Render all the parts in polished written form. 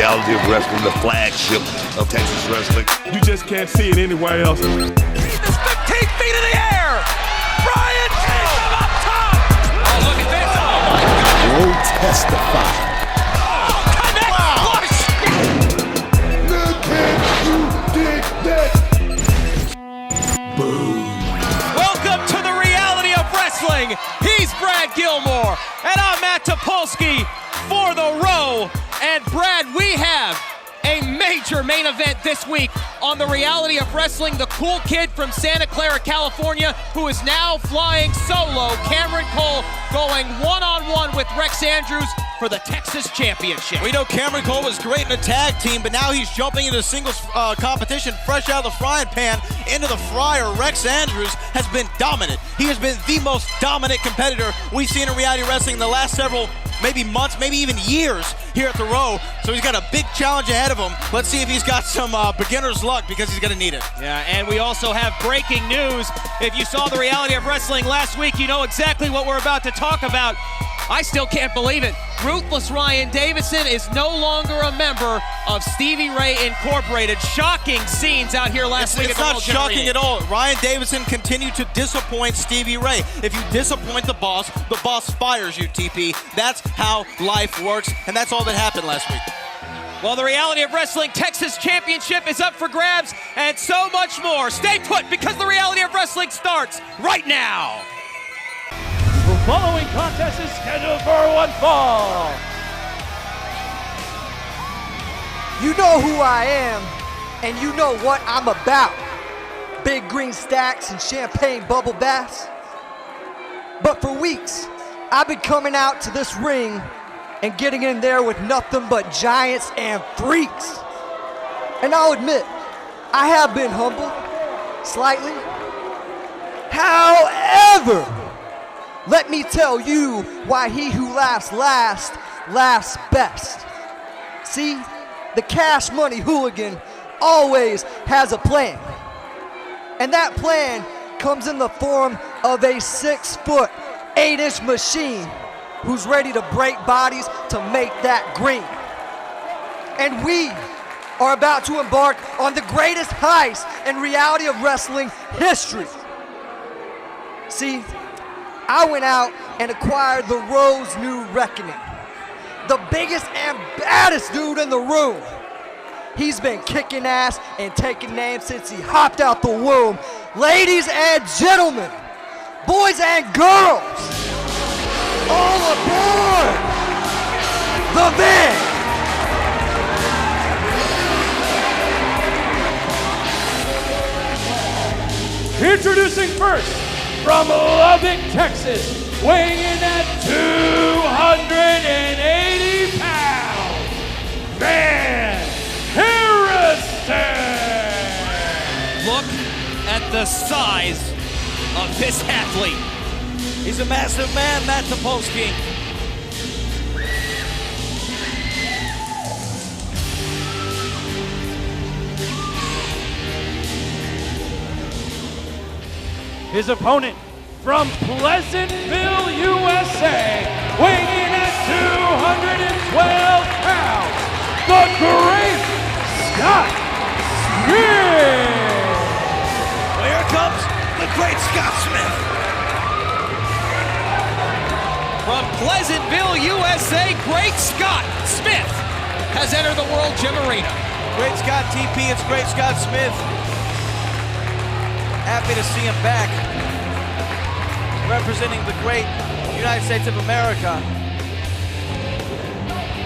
reality of wrestling, the flagship of Texas wrestling. You just can't see it anywhere else. He's 15 feet in the air. Brian takes him up top. Oh, look at this. Oh, my God. Will testify. Oh, connect. Flush. Look at you, dig that. Boom. Welcome to the reality of wrestling. He's Brad Gilmore, and I'm Matt Topolsky for The Row. And Brad, we have a major main event this week on the reality of wrestling. The cool kid from Santa Clara, California, who is now flying solo, Cameron Cole, going one-on-one with Rex Andrews for the Texas Championship. We know Cameron Cole was great in a tag team, but now he's jumping into singles competition fresh out of the frying pan into the fryer. Rex Andrews has been dominant. He has been the most dominant competitor we've seen in reality wrestling in the last several, maybe months, maybe even years here at The Row. So he's got a big challenge ahead of him. Let's see if he's got some beginner's luck, because he's going to need it. Yeah, and we also have breaking news. If you saw the reality of wrestling last week, you know exactly what we're about to talk about. I still can't believe it. Ruthless Ryan Davidson is no longer a member of Stevie Ray Incorporated. Shocking scenes out here last week. It's not shocking at all. Ryan Davidson continued to disappoint Stevie Ray. If you disappoint the boss fires you, TP. That's how life works, and that's all that happened last week. Well, the reality of wrestling Texas Championship is up for grabs, and so much more. Stay put, because the reality of wrestling starts right now. The following contest is scheduled for one fall. You know who I am, and you know what I'm about. Big green stacks and champagne bubble baths. But for weeks, I've been coming out to this ring and getting in there with nothing but giants and freaks. And I'll admit, I have been humbled, slightly. However, let me tell you why he who laughs last, laughs best. See, the Cash Money Hooligan always has a plan. And that plan comes in the form of a 6', 8" machine who's ready to break bodies to make that green. And we are about to embark on the greatest heist in reality of wrestling history. See, I went out and acquired the Row's New Reckoning. The biggest and baddest dude in the room. He's been kicking ass and taking names since he hopped out the womb. Ladies and gentlemen, boys and girls, all aboard the van. Introducing first, from Lubbock, Texas, weighing in at 280 pounds, Van Harrison. Look at the size of this athlete. He's a massive man, Matt Topolsky. His opponent from Pleasantville, USA, weighing in at 212 pounds, the Great Scott Smith. Well, here comes the Great Scott Smith. From Pleasantville, USA, Great Scott Smith has entered the World Gym Arena. Great Scott TP, it's Great Scott Smith. Happy to see him back, representing the great United States of America.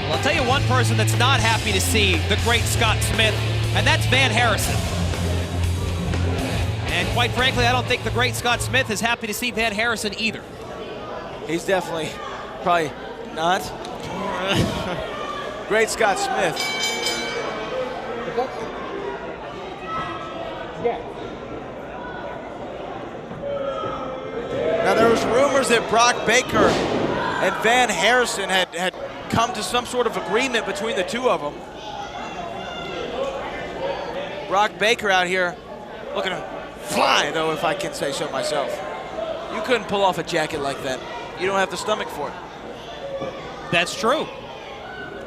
Well, I'll tell you one person that's not happy to see the Great Scott Smith, and that's Van Harrison. And quite frankly, I don't think the Great Scott Smith is happy to see Van Harrison either. He's definitely probably not. Great Scott Smith. Now there was rumors that Brock Baker and Van Harrison had come to some sort of agreement between the two of them. Brock Baker out here looking to fly, though, if I can say so myself. You couldn't pull off a jacket like that. You don't have the stomach for it. That's true.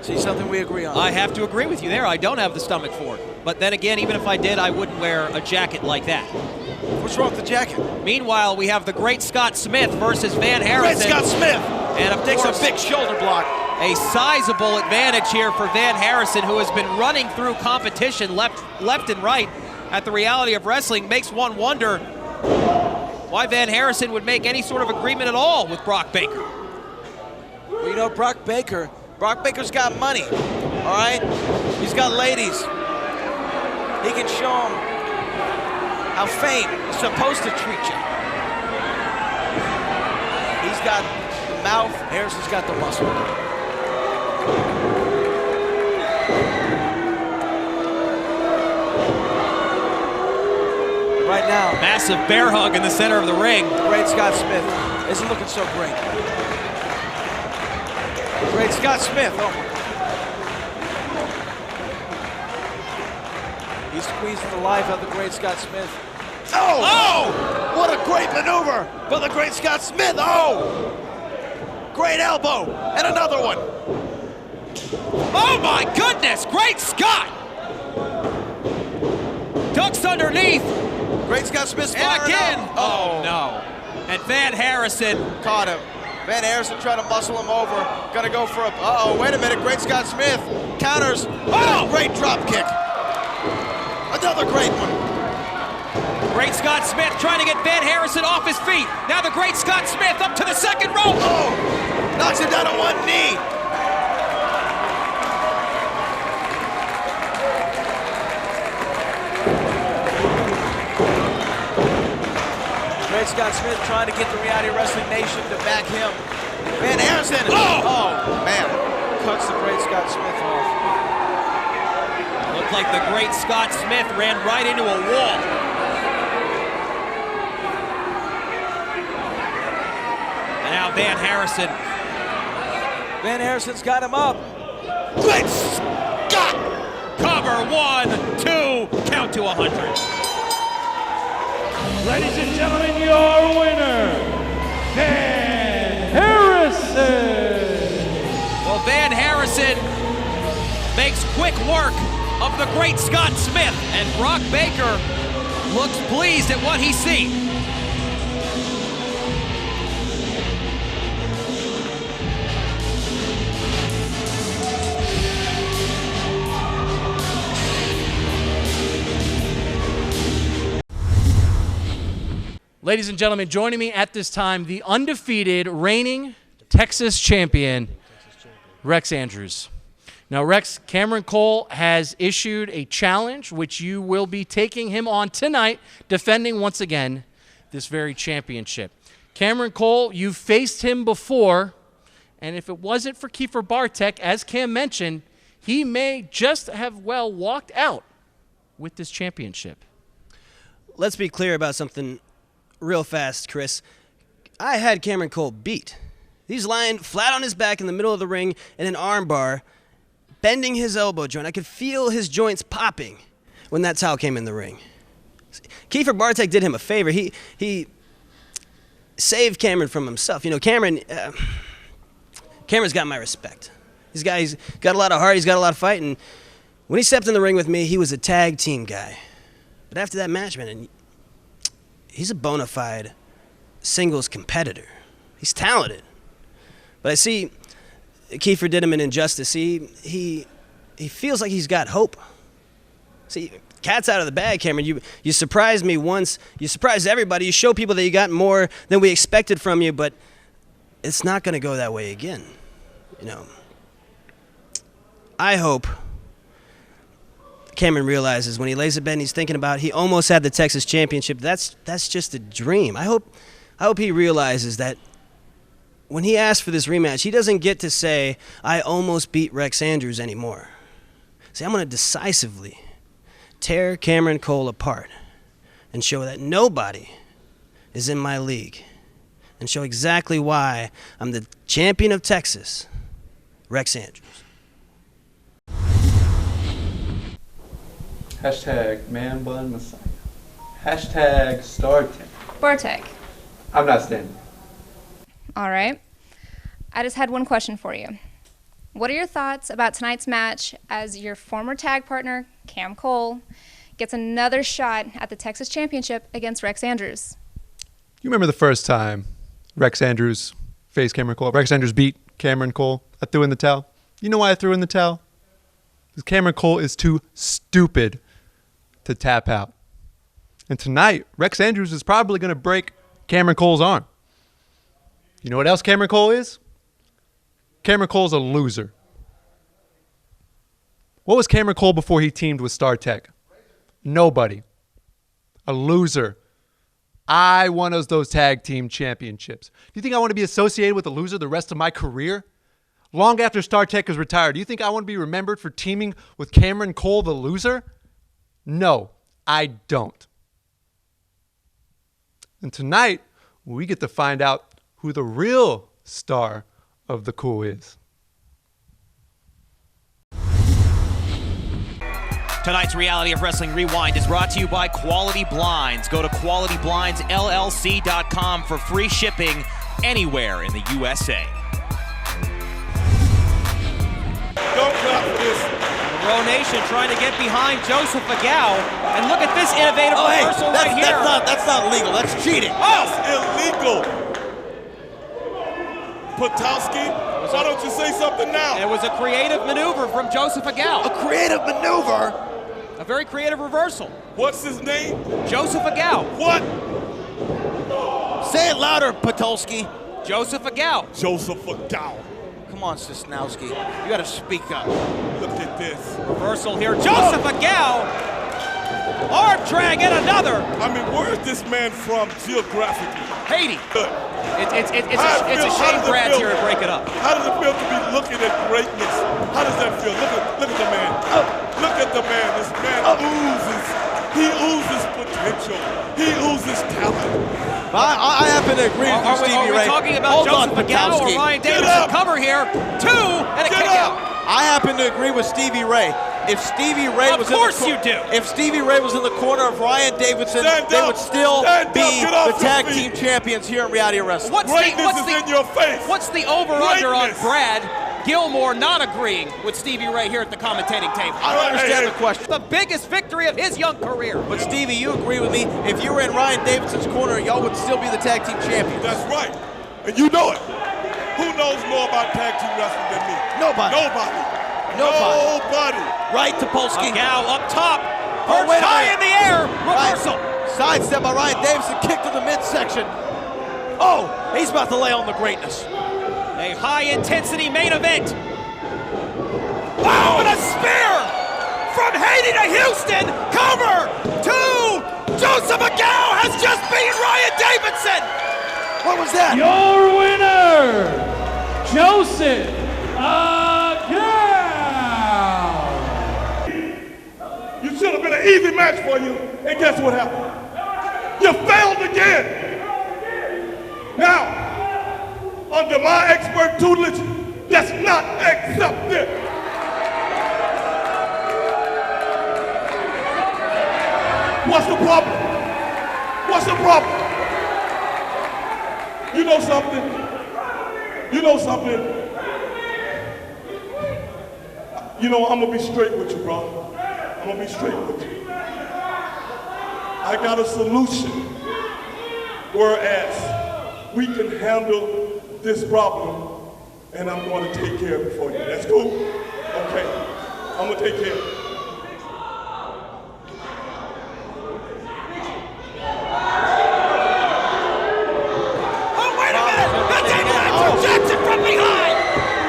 See, something we agree on. I have to agree with you there. I don't have the stomach for it. But then again, even if I did, I wouldn't wear a jacket like that. What's wrong with the jacket? Meanwhile, we have the great Scott Smith versus Van Harrison. Great Scott Smith! And of Takes course, a big shoulder block. a sizable advantage here for Van Harrison, who has been running through competition left and right at the Reality of Wrestling. Makes one wonder why Van Harrison would make any sort of agreement at all with Brock Baker. Well, you know, Brock Baker's got money, all right? He's got ladies. He can show them how fame is supposed to treat you. He's got the mouth, Harrison's got the muscle. Right now, Massive bear hug in the center of the ring. Great Scott Smith isn't looking so great. Great Scott Smith, oh my. He's squeezing the life out of the Great Scott Smith. Oh! What a great maneuver for the Great Scott Smith, oh! Great elbow, and another one. Oh my goodness, Great Scott! Ducks underneath. Great Scott Smith's And firing again. up. Oh no. And Van Harrison. Caught him. Van Harrison trying to muscle him over. Gonna go for a, uh-oh, wait a minute, Great Scott Smith counters. Oh, great drop kick. Another great one. Great Scott Smith trying to get Van Harrison off his feet. Now the Great Scott Smith up to the second rope. Oh, knocks him down on one knee. Great Scott Smith trying to get the Reality Wrestling Nation to back him. Van Harrison. Oh man. Cuts the Great Scott Smith off. Looked like the Great Scott Smith ran right into a wall. And now Van Harrison. Van Harrison's got him up. Great Scott! Cover, 1, 2, count to 100. Ladies and gentlemen, your winner, Van Harrison. Well, Van Harrison makes quick work of the Great Scott Smith, and Brock Baker looks pleased at what he sees. Ladies and gentlemen, joining me at this time, the undefeated reigning Texas champion, Rex Andrews. Now, Rex, Cameron Cole has issued a challenge, which you will be taking him on tonight, defending once again this very championship. Cameron Cole, you've faced him before, and if it wasn't for Kiefer Bartek, as Cam mentioned, he may just have walked out with this championship. Let's be clear about something real fast, Chris. I had Cameron Cole beat. He's lying flat on his back in the middle of the ring in an arm bar, bending his elbow joint. I could feel his joints popping when that towel came in the ring. Kiefer Bartek did him a favor. He saved Cameron from himself. You know, Cameron's got my respect. He's got a lot of heart. He's got a lot of fight. And when he stepped in the ring with me, he was a tag team guy. But after that match, man, he's a bona fide singles competitor. He's talented. But I see Kiefer did him an injustice. He feels like he's got hope. See, cat's out of the bag, Cameron. You surprised me once. You surprised everybody. You show people that you got more than we expected from you, but it's not going to go that way again. You know, I hope Cameron realizes when he lays in bed and he's thinking about he almost had the Texas championship. That's just a dream. I hope he realizes that when he asks for this rematch, he doesn't get to say, I almost beat Rex Andrews anymore. See, I'm going to decisively tear Cameron Cole apart and show that nobody is in my league and show exactly why I'm the champion of Texas, Rex Andrews. Hashtag man bun Messiah. Hashtag StarTech. Bartek. I'm not standing. All right. I just had one question for you. What are your thoughts about tonight's match as your former tag partner, Cam Cole, gets another shot at the Texas Championship against Rex Andrews? You remember the first time Rex Andrews faced Cameron Cole? Rex Andrews beat Cameron Cole. I threw in the towel. You know why I threw in the towel? Because Cameron Cole is too stupid to tap out. And tonight, Rex Andrews is probably going to break Cameron Cole's arm. You know what else Cameron Cole is? Cameron Cole's a loser. What was Cameron Cole before he teamed with StarTech? Nobody. A loser. I won those tag team championships. Do you think I want to be associated with a loser the rest of my career? Long after StarTech is retired, do you think I want to be remembered for teaming with Cameron Cole, the loser? No, I don't. And tonight, we get to find out who the real star of the Cool is. Tonight's Reality of Wrestling Rewind is brought to you by Quality Blinds. Go to qualityblindslllc.com for free shipping anywhere in the USA. Don't clap for this. The Row Nation trying to get behind Joseph Agal. And look at this innovative reversal right here. That's not legal. That's cheating. That's illegal. Potowski, why don't you say something now? It was a creative maneuver from Joseph Agal. A creative maneuver? A very creative reversal. What's his name? Joseph Agal. What? Say it louder, Potowski. Joseph Agal. Joseph Agal. Come on, Sosnowski. You got to speak up. Look at this. Reversal here. Joseph Agal. Arm drag and another. I mean, where is this man from geographically? Haiti. Good. It's a shame Brad's here to break it up. How does it feel to be looking at greatness? How does that feel? Look at the man. Look at the man. This man oozes. He oozes potential. He oozes talent. I happen to agree with you, Stevie Ray. Are we talking about Joseph Agal or Ryan Davidson? Cover here. 2 and a kick out. I happen to agree with Stevie Ray. If Stevie Ray was in the corner of Ryan Davidson, they would still be the tag team champions here in Reality of Wrestling. Greatness is in your face. What's the over-under on Brad Gilmore not agreeing with Stevie Ray here at the commentating table? I don't understand the question. The biggest victory of his young career. But Stevie, you agree with me. If you were in Ryan Davidson's corner, y'all would still be the tag team champions. That's right. And you know it. Who knows more about tag team wrestling than me? Nobody. Right to Polsky. Agal up top. Perched high in the air. Reversal. Sidestep by Ryan Davidson. Kick to the midsection. Oh, he's about to lay on the greatness. A high-intensity main event. Wow, and a spear from Haiti to Houston. Cover. 2. Joseph Agal has just beaten Ryan Davidson. What was that? Your winner, Joseph Agal. You should have been an easy match for you. And guess what happened? You failed again. Now, under my expert tutelage, that's not accepted. What's the problem? What's the problem? You know something? You know something? You know, I'm gonna be straight with you, bro. I'm gonna be straight with you. I got a solution, whereas we can handle this problem, and I'm going to take care of it for you. That's cool? Okay. I'm going to take care of it. Oh, wait a minute! That's an interjection from behind!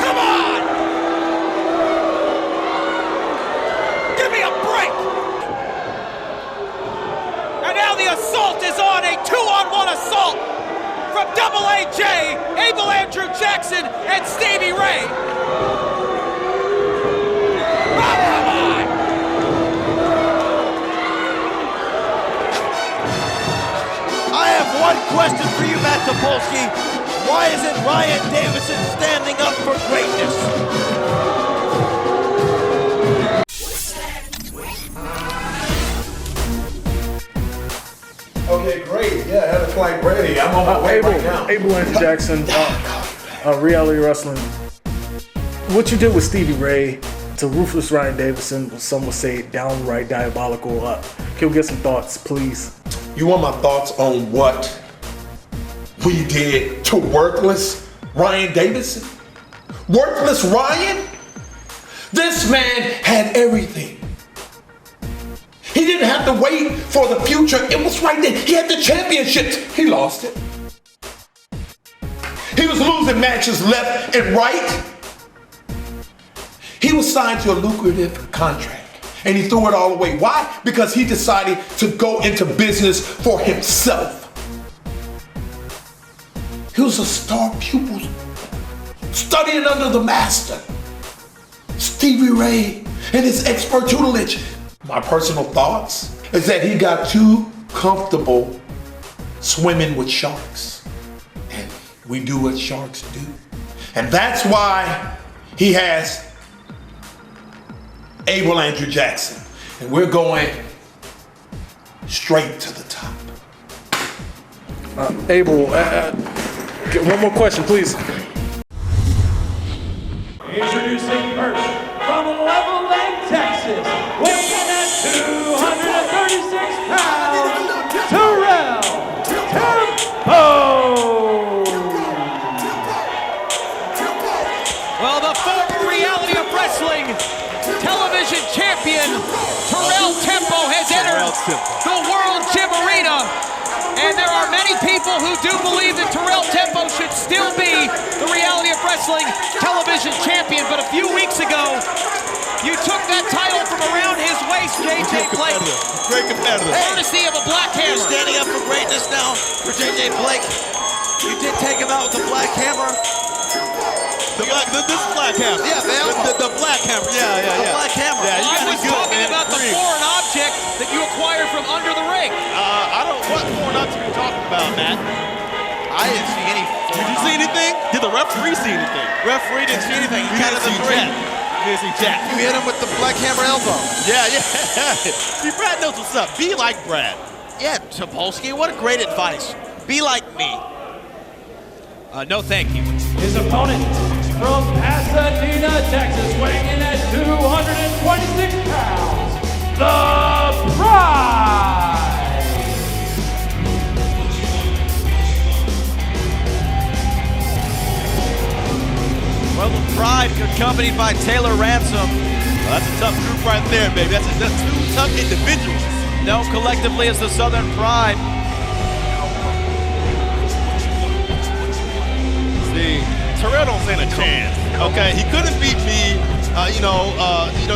Come on! Give me a break! And now the assault is on, a 2-on-1 assault from Double AJ, Abel Andrew Jackson, and Stevie Ray. Oh, come on! I have one question for you, Matt Topolsky. Why isn't Ryan Davidson standing up for greatness? Okay, great. Yeah, I have a client ready. I'm on my way right now. Abel Andrew Jackson, Reality Wrestling. what you did with Stevie Ray to ruthless Ryan Davidson, some would say downright diabolical. Can we get some thoughts, please? You want my thoughts on what we did to worthless Ryan Davidson? Worthless Ryan? This man had everything. He didn't have to wait for the future. It was right there. He had the championships. He lost it. He was losing matches left and right. He was signed to a lucrative contract and he threw it all away. Why? Because he decided to go into business for himself. He was a star pupil studying under the master, Stevie Ray, and his expert tutelage. My personal thoughts is that he got too comfortable swimming with sharks. And we do what sharks do. And that's why he has Abel Andrew Jackson. And we're going straight to the top. Abel, one more question, please. Introducing first, from Leveland, Texas, weighing at 236 pounds, Terrell Tempo! Well, the former Reality of Wrestling television champion, Terrell Tempo, has entered the World Gym Arena. And there are many people who do believe that Terrell Tempo should still be the Reality of Wrestling television champion. But a few weeks ago, you took that title from around his waist, J.J. Blake. Great competitor. Courtesy of a black hammer. You're standing up for greatness now for J.J. Blake. You did take him out with the black hammer. This black hammer. Yeah, man. The black hammer. Yeah. The black hammer. Yeah, you got to be talking about the foreign object that you acquired from under the ring. I don't know what foreign object you're talking about, Matt. I didn't see any. Did you see anything? Did the referee see anything? Referee didn't see anything. He counted the three. You didn't see Jack. You hit him with the black hammer elbow. Yeah. See, Brad knows what's up. Be like Brad. Yeah, Sapolsky, what a great advice. Be like me. No, thank you. His opponent from Pasadena, Texas, weighing in at 226 pounds, The Pride! Well, The Pride, accompanied by Taylor Ransom. Well, that's a tough group right there, baby. That's two tough individuals. Known collectively as the Southern Pride. See, Terrell don't stand a chance. Okay, he couldn't beat me.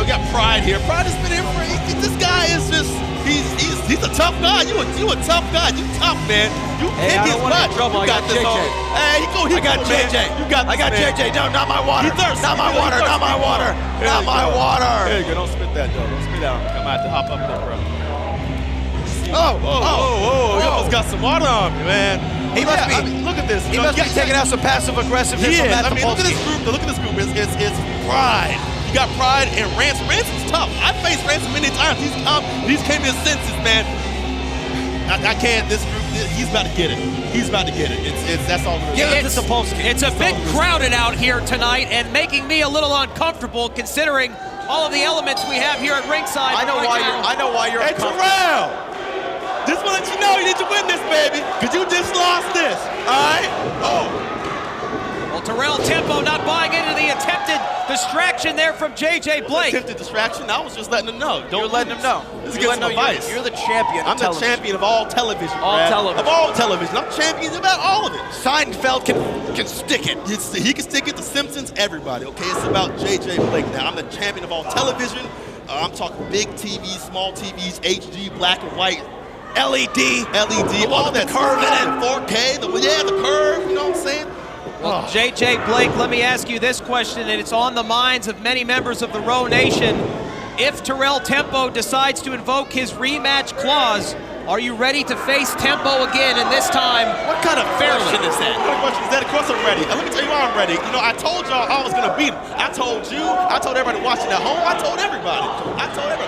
Got Pride here. Pride has been here for. This guy is just. He's a tough guy. You a tough guy. You tough, man. You kick his butt. Trouble. You got this. Hey, I got JJ. You got. I got JJ. No, not my water. Not my water. Not my water. Not my water. There you go. Don't spit that, though. Don't spit out. I'm gonna have to hop up there, bro. Oh! You almost got some water on me, man. He must be. Look at this. He must be taking out some passive aggressiveness from Matt Sapolsky. Look at this group. Look at this group. It's Pride. You got Pride and Ransom. Ransom's tough. I faced Ransom many times. He's tough. He's came to his senses, man. I can't. This group. He's about to get it. He's about to get it. That's all. It's a bit crowded out here tonight, and making me a little uncomfortable considering all of the elements we have here at ringside. I know why you're. Hey, Terrell. Just want to let you know you need to win this, baby, because you just lost this, all right? Well, Terrell Tempo not buying into the attempted distraction there from J.J. Blake. Attempted distraction? I was just letting him know. You're letting him know. This is some advice. You're the champion I'm the champion of all television, Of all television. I'm champion about all of it. Seinfeld can stick it. He can stick it. The Simpsons, everybody, okay? It's about J.J. Blake now. I'm the champion of all television. I'm talking big TVs, small TVs, HD, black and white, LED, all that curve in it, 4K, the curve, you know what I'm saying? Well, J.J. Blake, let me ask you this question, and it's on the minds of many members of the Row Nation. If Terrell Tempo decides to invoke his rematch clause, are you ready to face Tempo again, and this time what kind of question is that? What question is that? Of course I'm ready. Let me tell you why I'm ready. You know, I told y'all I was going to beat him. I told you. I told everybody watching at home. I told everybody.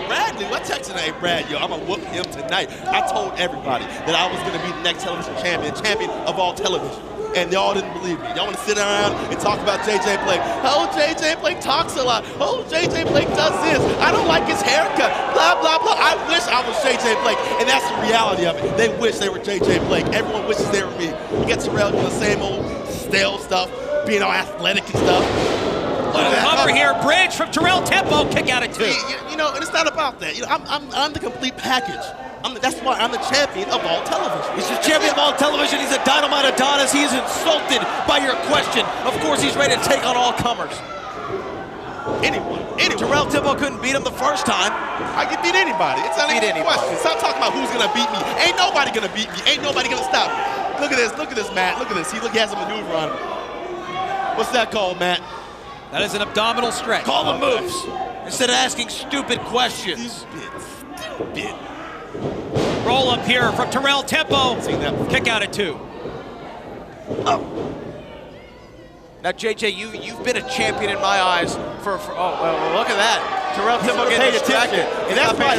Brad knew. I texted, hey, Brad, I'm going to whoop him tonight. I told everybody that I was going to be the next television champion of all television. and y'all didn't believe me. Y'all want to sit around and talk about J.J. Blake. Oh, J.J. Blake talks a lot. Oh, J.J. Blake does this. I don't like his haircut. Blah, blah, blah. I wish I was J.J. Blake, and that's the reality of it. They wish they were J.J. Blake. Everyone wishes they were me. You get Terrell doing the same old stale stuff, being all athletic and stuff. Cover here, bridge from Terrell Tempo, kick out at 2. You know, and it's not about that. You know, I'm the complete package. That's why I'm the champion of all television. He's the champion of all television. He's a dynamite Adonis. He is insulted by your question. Of course, he's ready to take on all comers. Anyone. Terrell Tempo couldn't beat him the first time. I can beat anybody. It's not even a question. Stop talking about who's gonna beat me. Ain't nobody gonna beat me. Ain't nobody gonna stop me. Look at this, Matt. Look at this. He has a maneuver on him. What's that called, Matt? That is an abdominal stretch. Call the moves instead of asking stupid questions. Stupid. Roll up here from Terrell Tempo. Kick out at 2. Now, JJ, you've been a champion in my eyes for well, look at that. Terrell Tempo getting distracted. And that's why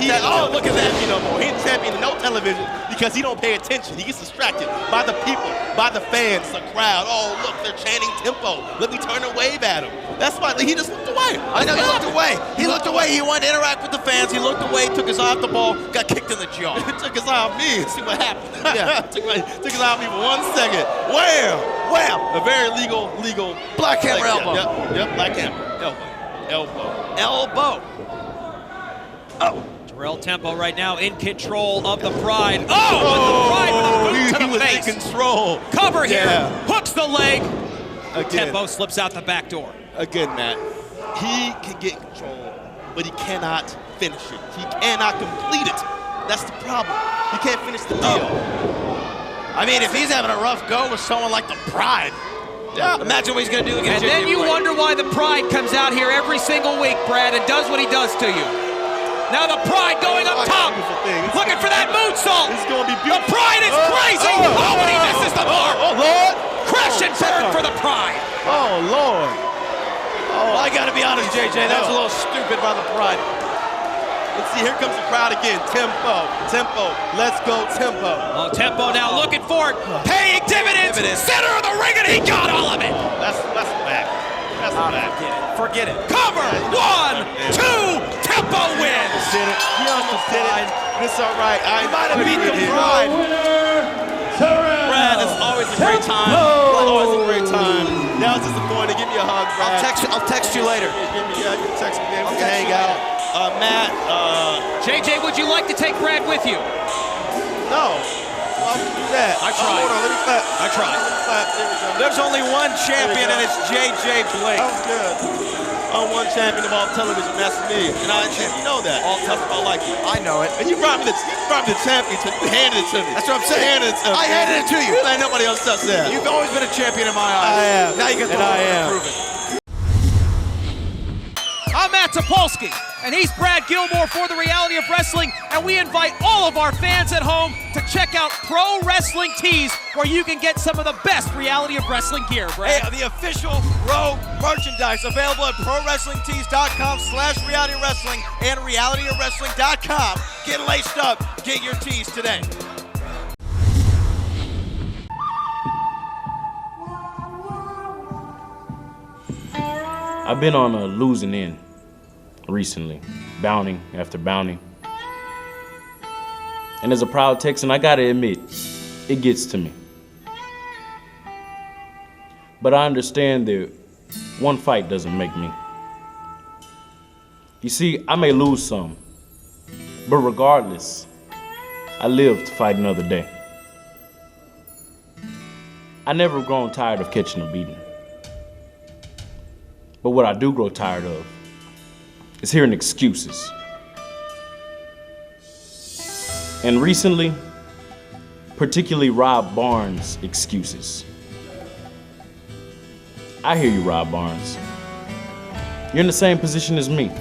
look at that, He's champion in no television because he don't pay attention. He gets distracted by the people, by the fans, the crowd. Oh, look, they're chanting Tempo. Let me turn and wave at him. That's why he just looked away. I know, he looked away. He looked away. He wanted to interact with the fans. He looked away, took his eye off the ball, got kicked in the jaw. Took his eye off me and see what happened. Yeah, took his eye off me for 1 second. Wham! A very legal. Black hammer elbow. Yep, black hammer. Elbow. Oh. Terrell Tempo right now in control of the Pride. Oh, the Pride with a boot to the face. In control. Cover here. Hooks the leg. Again. Tempo slips out the back door. Again, Matt. He can get control, but he cannot finish it. He cannot complete it. That's the problem. He can't finish the deal. I mean, if he's having a rough go with someone like the Pride, imagine what he's going to do against And then J.J. you Blake. wonder why the Pride comes out here every single week, Brad, and does what he does to you. Now the Pride going up top, looking for that moonsault. It's going to be beautiful. The Pride is crazy. Oh, but he misses the mark. Oh, Lord. Crash and burn for the Pride. Oh, Lord. Well, I got to be honest, JJ, that's a little stupid by the Pride. Let's see, here comes the crowd again. Tempo, let's go Tempo. Oh, Tempo now looking for it, paying dividends. Center of the ring, and he got all of it. That's back. That's back. Forget it. Cover, 1, 2, Tempo wins. He almost did it. It's all right. I might have beat the Pride. Brad, it's always a great time. Always a great time. That was disappointing. Give me a hug, Brad. I'll text you later. You can text me. We can hang out. Matt. JJ, would you like to take Brad with you? No. Why would you do that? I tried. Hold on, let me clap. I tried. There we go. There's only one champion, and it's J.J. Blake. That was good. I'm one champion of all television, that's me. And you know that. All television, I like it. I know it. And you brought me the championship. You handed it to me. That's what I'm saying. I handed it to you. Ain't nobody else does that. You've always been a champion in my eyes. I am. Now you get to prove it. I'm Matt Topolsky, and he's Brad Gilmore for The Reality of Wrestling, and we invite all of our fans at home to check out Pro Wrestling Tees, where you can get some of the best Reality of Wrestling gear, Brad. Hey, the official Pro merchandise available at ProWrestlingTees.com/RealityWrestling and RealityOfWrestling.com. Get laced up, get your tees today. I've been on a losing end recently, bounty after bounty. And as a proud Texan, I gotta admit, it gets to me. But I understand that one fight doesn't make me. You see, I may lose some, but regardless, I live to fight another day. I never grown tired of catching a beating. But what I do grow tired of is hearing excuses. And recently, particularly Rob Barnes' excuses. I hear you, Rob Barnes. You're in the same position as me.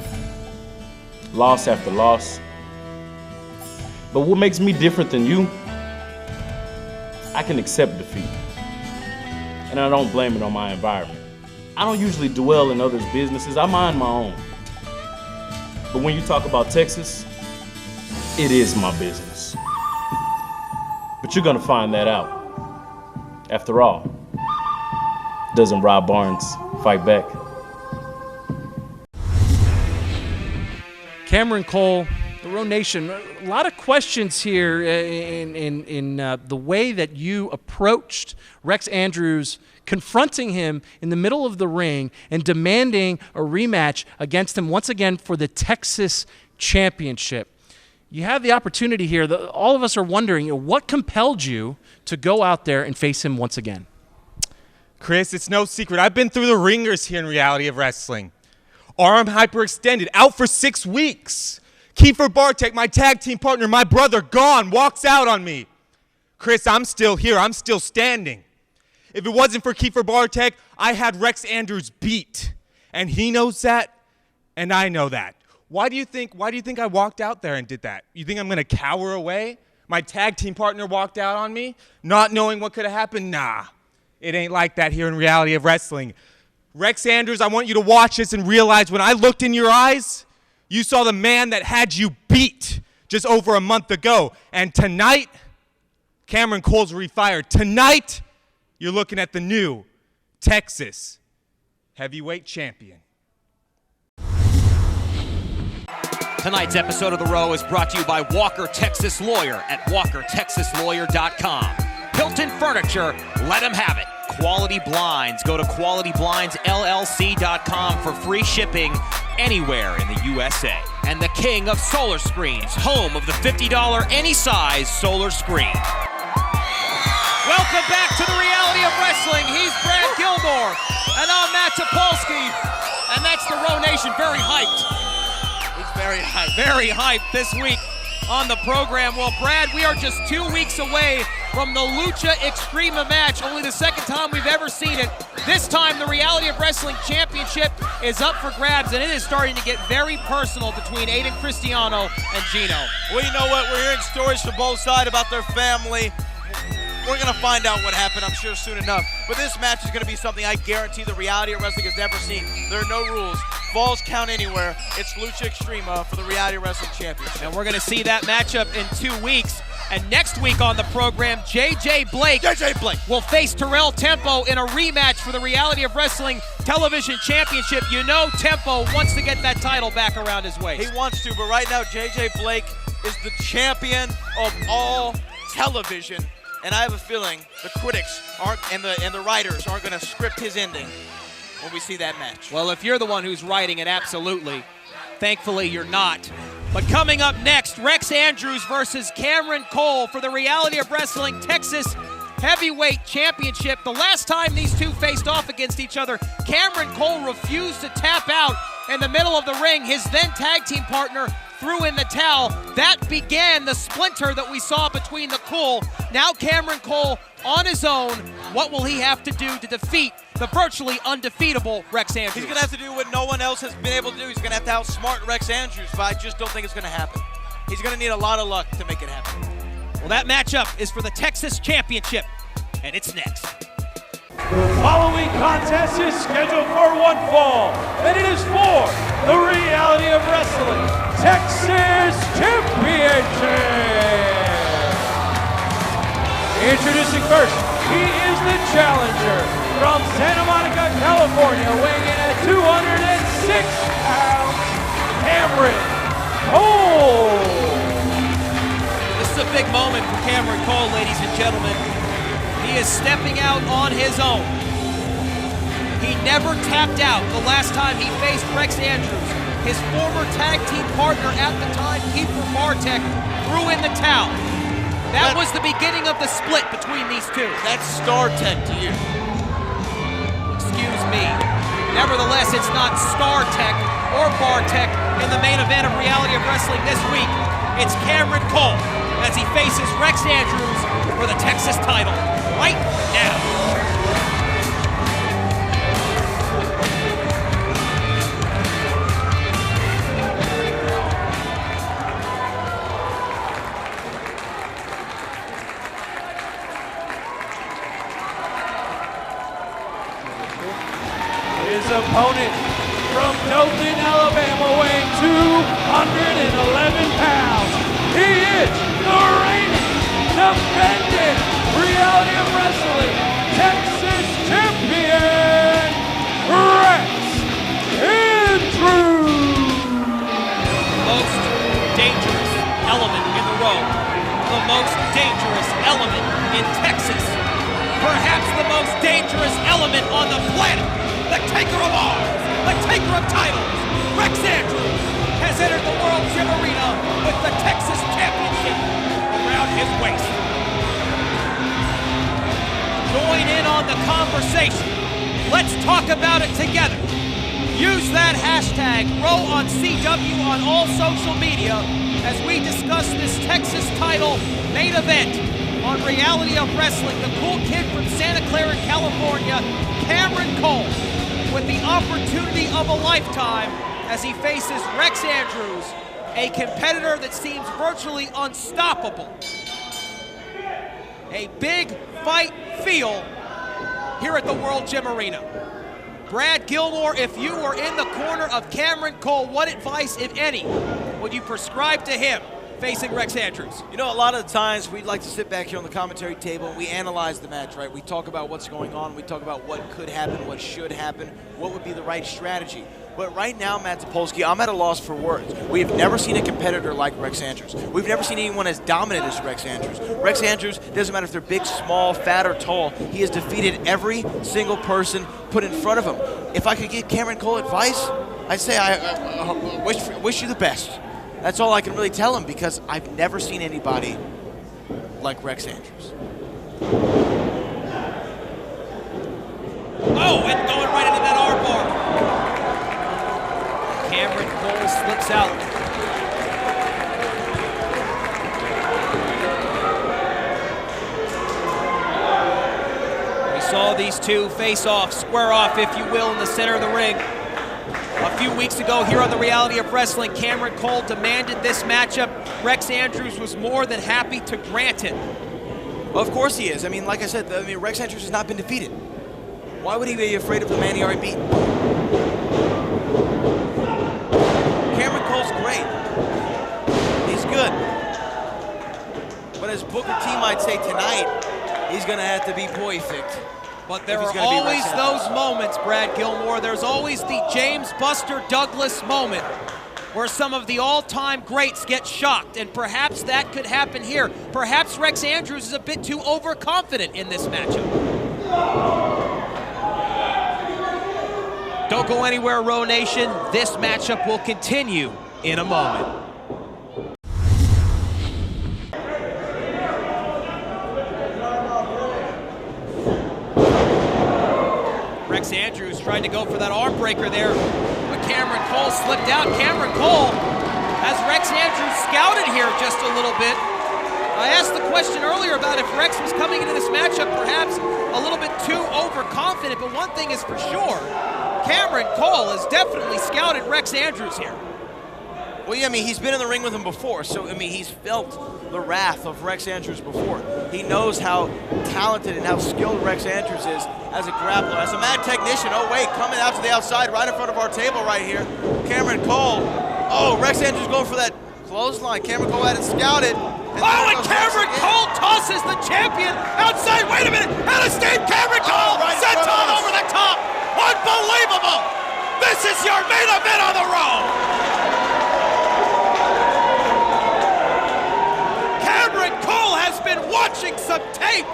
Loss after loss. But what makes me different than you, I can accept defeat. And I don't blame it on my environment. I don't usually dwell in others' businesses, I mind my own. But when you talk about Texas, it is my business. But you're gonna find that out. After all, Doesn't Rob Barnes fight back? Cameron Cole, the Row Nation, a lot of questions here in the way that you approached Rex Andrews, confronting him in the middle of the ring and demanding a rematch against him once again for the Texas Championship. You have the opportunity here. All of us are wondering, what compelled you to go out there and face him once again? Chris, it's no secret. I've been through the ringers here in Reality of Wrestling. Arm hyperextended, out for 6 weeks. Kiefer Bartek, my tag team partner, my brother, gone, walks out on me. Chris, I'm still here. I'm still standing. If it wasn't for Kiefer Bartek, I had Rex Andrews beat. And he knows that, and I know that. Why do you think I walked out there and did that? You think I'm going to cower away? My tag team partner walked out on me, not knowing what could have happened? Nah, it ain't like that here in Reality of Wrestling. Rex Andrews, I want you to watch this and realize when I looked in your eyes, you saw the man that had you beat just over a month ago. And tonight, Cameron Cole's refired. Tonight, you're looking at the new Texas heavyweight champion. Tonight's episode of The Row is brought to you by Walker Texas Lawyer at WalkerTexasLawyer.com. Hilton Furniture, let them have it. Quality Blinds, go to QualityBlindsLLC.com for free shipping anywhere in the USA. And the king of solar screens, home of the $50 any size solar screen. Welcome back to the Reality of Wrestling. He's Brad Gilmore, and I'm Matt Topolsky, and that's the Row Nation. Very hyped. He's very hyped. Very hyped this week on the program. Well, Brad, we are just 2 weeks away from the Lucha Extrema match, only the second time we've ever seen it. This time, the Reality of Wrestling Championship is up for grabs, and it is starting to get very personal between Aiden Cristiano and Gino. Well, you know what? We're hearing stories from both sides about their family. We're going to find out what happened, I'm sure, soon enough. But this match is going to be something I guarantee the Reality of Wrestling has never seen. There are no rules. Falls count anywhere. It's Lucha Extrema for the Reality of Wrestling Championship. And we're going to see that matchup in 2 weeks. And next week on the program, JJ Blake will face Terrell Tempo in a rematch for the Reality of Wrestling Television Championship. You know Tempo wants to get that title back around his waist. He wants to, but right now JJ Blake is the champion of all television. And I have a feeling the critics and the writers aren't going to script his ending when we see that match. Well, if you're the one who's writing it, absolutely. Thankfully, you're not. But coming up next, Rex Andrews versus Cameron Cole for the Reality of Wrestling Texas Heavyweight Championship. The last time these two faced off against each other, Cameron Cole refused to tap out in the middle of the ring. His then tag team partner threw in the towel. That began the splinter that we saw between the Cole. Now Cameron Cole on his own. What will he have to do to defeat the virtually undefeatable Rex Andrews? He's going to have to do what no one else has been able to do. He's going to have to outsmart Rex Andrews, but I just don't think it's going to happen. He's going to need a lot of luck to make it happen. Well, that matchup is for the Texas Championship, and it's next. The following contest is scheduled for one fall, and it is for the Reality of Wrestling Texas Championship. Introducing first, he is the challenger from Santa Monica, California, weighing in at 206 pounds, Cameron Cole. This is a big moment for Cameron Cole, ladies and gentlemen. He is stepping out on his own. He never tapped out the last time he faced Rex Andrews. His former tag team partner at the time, Kiefer Bartek, threw in the towel. That was the beginning of the split between these two. That's Star Tech to you. Excuse me. Nevertheless, it's not Star Tech or Bartek in the main event of Reality of Wrestling this week. It's Cameron Cole as he faces Rex Andrews for the Texas title right now. His opponent from Dothan, Alabama, weighing 211 pounds. He is the reigning, defending Reality of Wrestling Texas Champion, most dangerous element in Texas. Perhaps the most dangerous element on the planet. The taker of arms, the taker of titles. Rex Andrews has entered the World Gym Arena with the Texas Championship around his waist. Join in on the conversation. Let's talk about it together. Use that hashtag #RowOnCW on all social media as we discuss this Texas title main event on Reality of Wrestling. The cool kid from Santa Clara, California, Cameron Cole, with the opportunity of a lifetime as he faces Rex Andrews, a competitor that seems virtually unstoppable. A big fight feel here at the World Gym Arena. Brad Gilmore, if you were in the corner of Cameron Cole, what advice, if any, would you prescribe to him facing Rex Andrews? You know, a lot of the times we like to sit back here on the commentary table and we analyze the match, right? We talk about what's going on, we talk about what could happen, what should happen, what would be the right strategy. But right now, Matt Topolsky, I'm at a loss for words. We have never seen a competitor like Rex Andrews. We've never seen anyone as dominant as Rex Andrews. Rex Andrews, doesn't matter if they're big, small, fat, or tall, he has defeated every single person put in front of him. If I could give Cameron Cole advice, I'd say I wish you the best. That's all I can really tell him because I've never seen anybody like Rex Andrews. Oh, and going right into that armbar. Cameron Cole slips out. We saw these two face off, square off, if you will, in the center of the ring. A few weeks ago here on the Reality of Wrestling, Cameron Cole demanded this matchup. Rex Andrews was more than happy to grant it. Well, of course he is. I mean, like I said, Rex Andrews has not been defeated. Why would he be afraid of the man he already beat? Cameron Cole's great. He's good. But as Booker T might say tonight, he's going to have to be perfect. But there are always those moments, Brad Gilmore. There's always the James Buster Douglas moment where some of the all-time greats get shocked, and perhaps that could happen here. Perhaps Rex Andrews is a bit too overconfident in this matchup. Don't go anywhere, Row Nation. This matchup will continue in a moment. Rex Andrews tried to go for that arm breaker there, but Cameron Cole slipped out. Cameron Cole has Rex Andrews scouted here just a little bit. I asked the question earlier about if Rex was coming into this matchup perhaps a little bit too overconfident, but one thing is for sure, Cameron Cole has definitely scouted Rex Andrews here. Well, yeah, I mean, he's been in the ring with him before, so, I mean, he's felt the wrath of Rex Andrews before. He knows how talented and how skilled Rex Andrews is as a grappler, as a mad technician. Oh, wait, coming out to the outside right in front of our table right here. Cameron Cole. Oh, Rex Andrews going for that clothesline. Cameron Cole had it scouted. And Cameron Cole tosses the champion outside. Wait a minute. Out-of-state Cameron Cole. Senton over the top. Unbelievable. This is your main event on the road. Cameron Cole has been watching some tape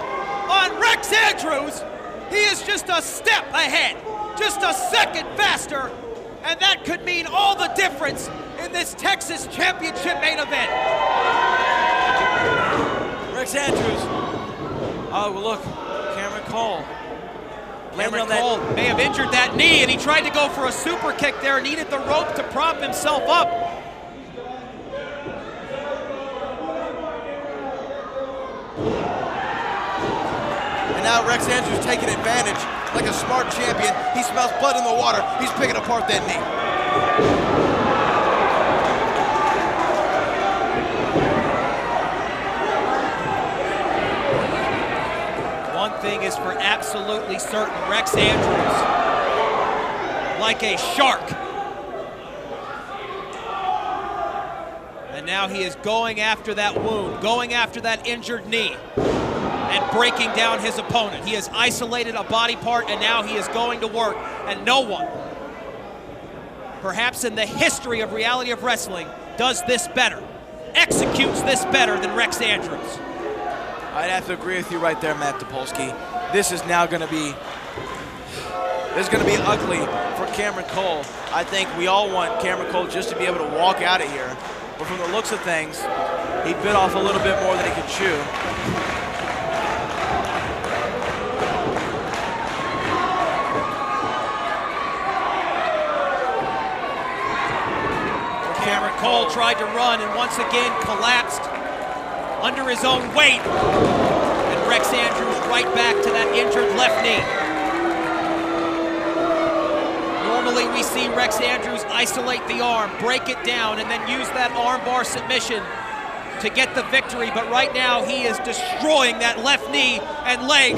on Rex Andrews. He is just a step ahead, just a second faster, and that could mean all the difference in this Texas Championship main event. Rex Andrews. Oh, well, look, Cameron Cole. Cameron Cole may have injured that knee, and he tried to go for a super kick there, needed the rope to prop himself up. And now Rex Andrews taking advantage like a smart champion. He smells blood in the water. He's picking apart that knee. One thing is for absolutely certain, Rex Andrews, like a shark. And now he is going after that wound, going after that injured knee, and breaking down his opponent. He has isolated a body part, and now he is going to work. And no one, perhaps in the history of Reality of Wrestling, does this better, executes this better than Rex Andrews. I'd have to agree with you right there, Matt Topolsky. This is now going to be ugly for Cameron Cole. I think we all want Cameron Cole just to be able to walk out of here. But from the looks of things, he bit off a little bit more than he could chew. Cameron Cole tried to run and once again collapsed under his own weight. And Rex Andrews right back to that injured left knee. Normally we see Rex Andrews isolate the arm, break it down, and then use that armbar submission to get the victory. But right now he is destroying that left knee and leg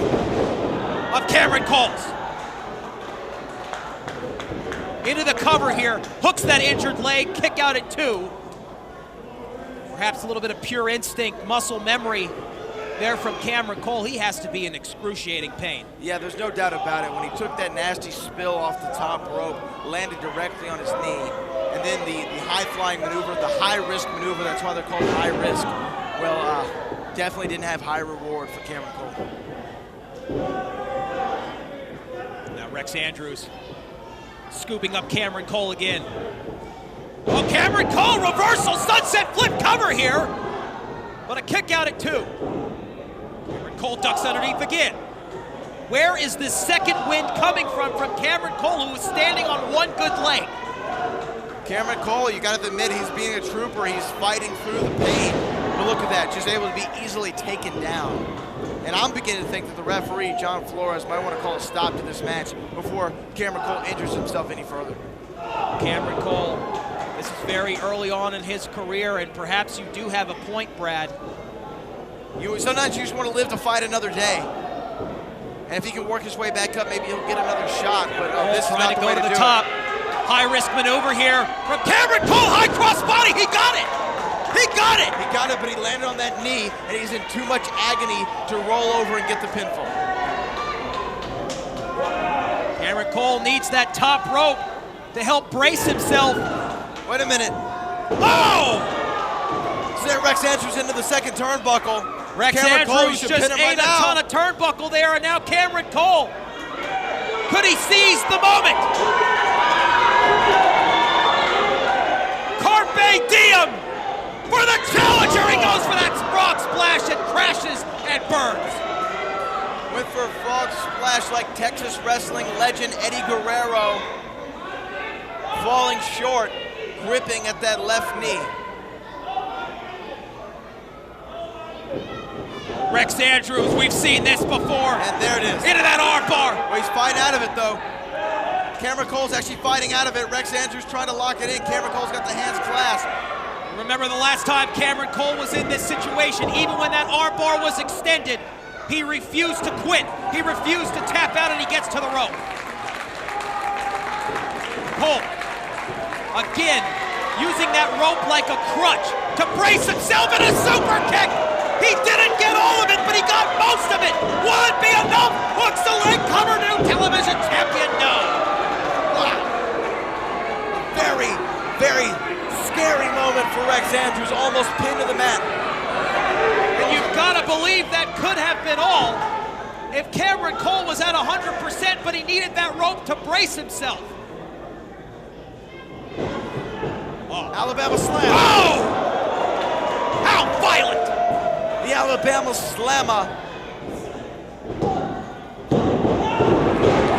of Cameron Cole's. Into the cover here, hooks that injured leg, kick out at 2. Perhaps a little bit of pure instinct, muscle memory there from Cameron Cole. He has to be in excruciating pain. Yeah, there's no doubt about it. When he took that nasty spill off the top rope, landed directly on his knee, and then the high-flying maneuver, the high-risk maneuver, that's why they're called high-risk, well, definitely didn't have high reward for Cameron Cole. Now Rex Andrews scooping up Cameron Cole again. Oh, Cameron Cole, reversal, sunset flip cover here, but a kick out at 2. Cameron Cole ducks underneath again. Where is this second wind coming from Cameron Cole, who is standing on one good leg? Cameron Cole, you got to admit, he's being a trooper. He's fighting through the pain. But look at that, just able to be easily taken down. And I'm beginning to think that the referee, John Flores, might want to call a stop to this match before Cameron Cole injures himself any further. Cameron Cole, this is very early on in his career, and perhaps you do have a point, Brad. Sometimes you just want to live to fight another day. And if he can work his way back up, maybe he'll get another shot. But this is not the way to do it. Top. High-risk maneuver here from Cameron Cole. High cross body. He got it. He got it. He got it, but he landed on that knee, and he's in too much agony to roll over and get the pinfall. Cameron Cole needs that top rope to help brace himself. Wait a minute. Oh! Sent Rex Andrews into the second turnbuckle. Rex Cameron Cole, Andrews just ate a ton of turnbuckle there, and now Cameron Cole. Could he seize the moment? Carpe diem for the challenger. He goes for that frog splash and crashes and burns. Went for a frog splash like Texas wrestling legend Eddie Guerrero. Falling short, gripping at that left knee. Rex Andrews, we've seen this before. And there it is. Into that armbar. Well, he's fighting out of it, though. Cameron Cole's actually fighting out of it. Rex Andrews trying to lock it in. Cameron Cole's got the hands clasped. Remember the last time Cameron Cole was in this situation, even when that armbar was extended, he refused to quit. He refused to tap out, and he gets to the rope. Cole, again, using that rope like a crutch to brace himself in a super kick. He didn't get all of it, but he got most of it. Will it be enough? Hooks the leg cover, new television champion, no. Wow. Very, very scary moment for Rex Andrews, almost pinned to the mat. And you've got to believe that could have been all if Cameron Cole was at 100%, but he needed that rope to brace himself. Oh. Alabama slam. Oh! How violent! The Alabama slammer.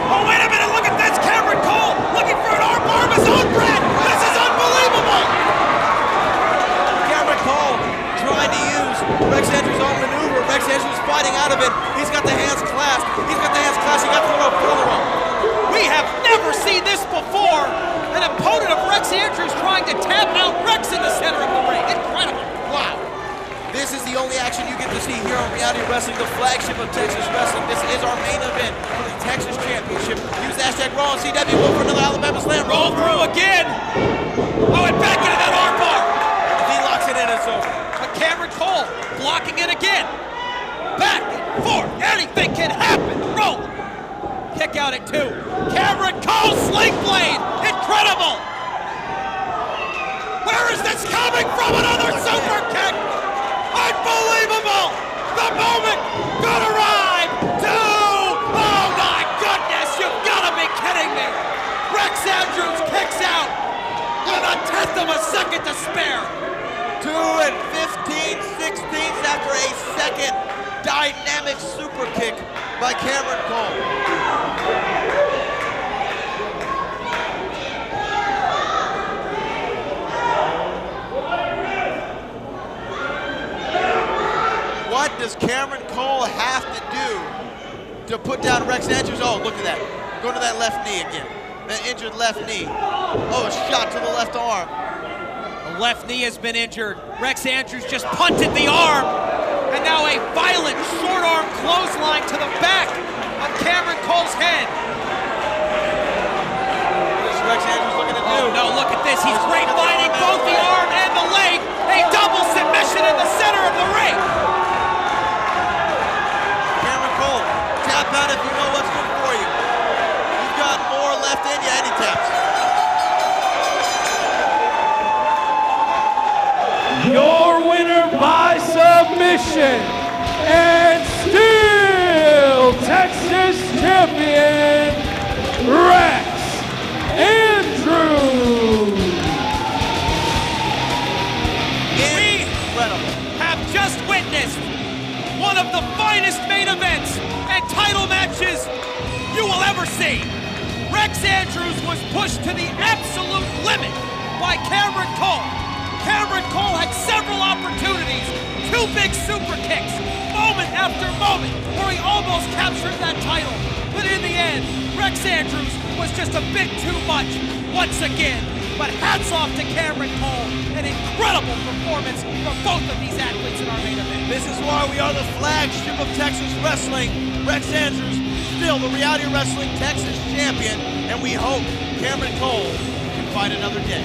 Oh, wait a minute, look at this. Cameron Cole looking for an armbar of his own, Brad. This is unbelievable. Cameron Cole trying to use Rex Andrews' own maneuver. Rex Andrews fighting out of it. He's got the hands clasped. He's got the hands clasped. He got the rope, pull the rope. We have never seen this before. An opponent of Rex Andrews trying to tap out Rex in the center of the ring. Incredible. Wow. This is the only action you get to see here on Reality Wrestling, the flagship of Texas Wrestling. This is our main event for the Texas Championship. Use hashtag Raw and CW. Go for another Alabama slam. Roll through again. Oh, and back into that armbar. If he locks it in, it's over. But Cameron Cole blocking it again. Back and forth. Anything can happen. Roll. Kick out at 2. Cameron Cole, sling blade. Incredible. Where is this coming from? Another super kick. Unbelievable! The moment could arrive. 2. Oh my goodness, you've got to be kidding me. Rex Andrews kicks out with a tenth of a second to spare. 2 and 15/16 after a second dynamic super kick by Cameron Cole. What does Cameron Cole have to do to put down Rex Andrews? Oh, look at that. Going to that left knee again. That injured left knee. Oh, a shot to the left arm. The left knee has been injured. Rex Andrews just punted the arm. And now a violent short arm clothesline to the back of Cameron Cole's head. What is Rex Andrews looking to do? Oh no, look at this. He's grapevine both the arm and the leg. A double submission in the center of the ring. Cameron Cole, tap out if you know what's good for you. You've got more left in you, and he taps. Your winner by submission and still Texas champion, Rex Andrews. We have just witnessed one of the finest main events and title matches you will ever see. Rex Andrews was pushed to the absolute limit by Cameron Cole. Cameron Cole had several opportunities, 2 big super kicks, moment after moment, where he almost captured that title. But in the end, Rex Andrews was just a bit too much once again. But hats off to Cameron Cole, an incredible performance from both of these athletes in our main event. This is why we are the flagship of Texas wrestling. Rex Andrews, still the Reality Wrestling Texas champion, and we hope Cameron Cole can fight another day.